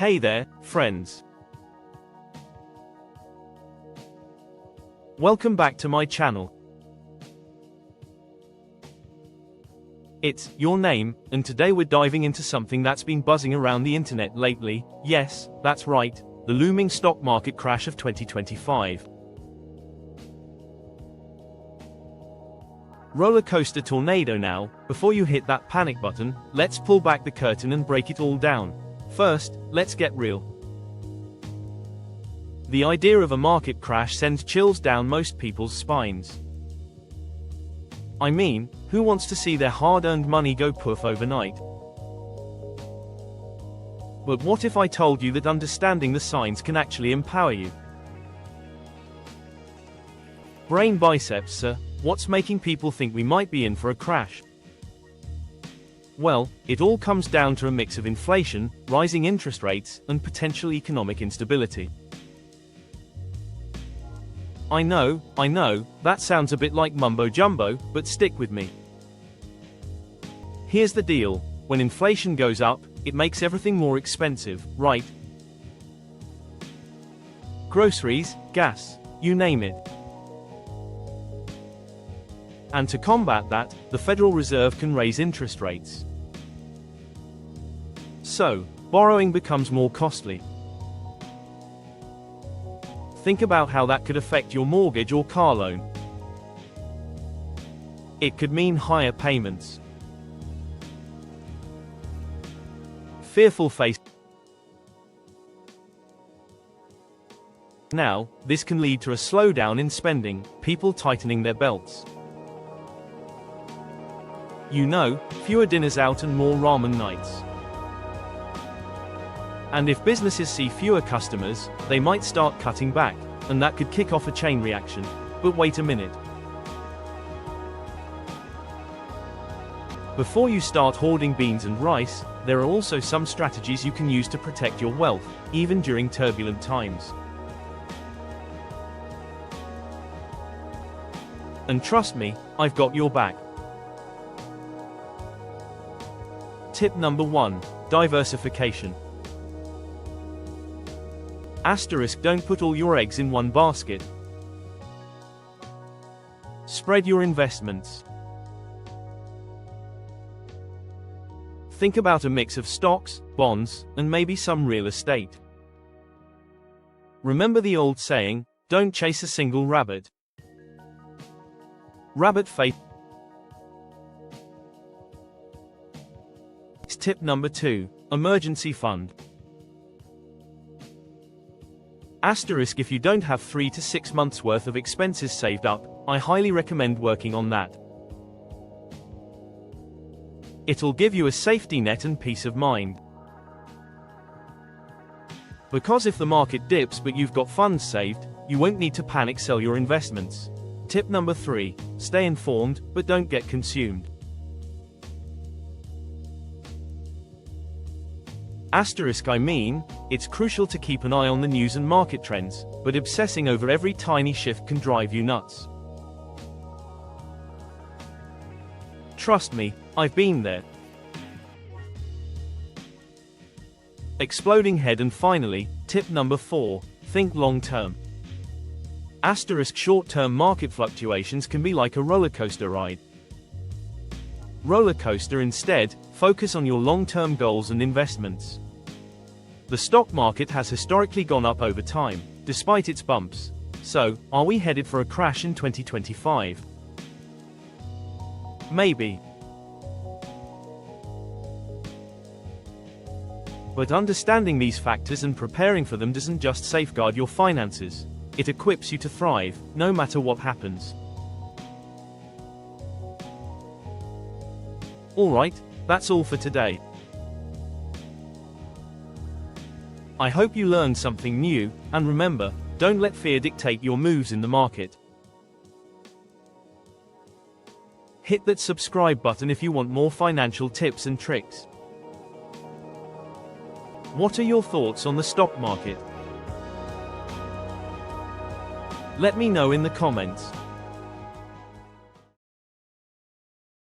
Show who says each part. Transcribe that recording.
Speaker 1: Hey there, friends. Welcome back to my channel. It's your name, and today we're diving into something that's been buzzing around the internet lately. Yes, that's right, the looming stock market crash of 2025. Roller coaster tornado now. Before you hit that panic button, let's pull back the curtain and break it all down. First, let's get real. The idea of a market crash sends chills down most people's spines. I mean, who wants to see their hard-earned money go poof overnight? But what if I told you that understanding the signs can actually empower you? Brain biceps, sir. What's making people think we might be in for a crash? Well, it all comes down to a mix of inflation, rising interest rates, and potential economic instability. I know, that sounds a bit like mumbo-jumbo, but stick with me. Here's the deal. When inflation goes up, it makes everything more expensive, right? Groceries, gas, you name it. And to combat that, the Federal Reserve can raise interest rates. So, borrowing becomes more costly. Think about how that could affect your mortgage or car loan. It could mean higher payments. Fearful face. Now, this can lead to a slowdown in spending, people tightening their belts. You know, fewer dinners out and more ramen nights. And if businesses see fewer customers, they might start cutting back, and that could kick off a chain reaction. But wait a minute. Before you start hoarding beans and rice, there are also some strategies you can use to protect your wealth, even during turbulent times. And trust me, I've got your back. Tip number 1. Diversification. Asterisk, don't put all your eggs in one basket. Spread your investments. Think about a mix of stocks, bonds, and maybe some real estate. Remember the old saying, don't chase a single rabbit. Rabbit face. Tip number 2. Emergency fund. Asterisk, if you don't have 3 to 6 months worth of expenses saved up, I highly recommend working on that. It'll give you a safety net and peace of mind. Because if the market dips but you've got funds saved, you won't need to panic sell your investments. Tip number 3. Stay informed, but don't get consumed. Asterisk, I mean, it's crucial to keep an eye on the news and market trends, but obsessing over every tiny shift can drive you nuts. Trust me, I've been there. Exploding head. And finally, tip number 4, think long term. Asterisk, short-term market fluctuations can be like a roller coaster ride. Roller coaster instead, focus on your long-term goals and investments. The stock market has historically gone up over time, despite its bumps. So, are we headed for a crash in 2025? Maybe. But understanding these factors and preparing for them doesn't just safeguard your finances. It equips you to thrive, no matter what happens. Alright, that's all for today. I hope you learned something new, and remember, don't let fear dictate your moves in the market. Hit that subscribe button if you want more financial tips and tricks. What are your thoughts on the stock market? Let me know in the comments.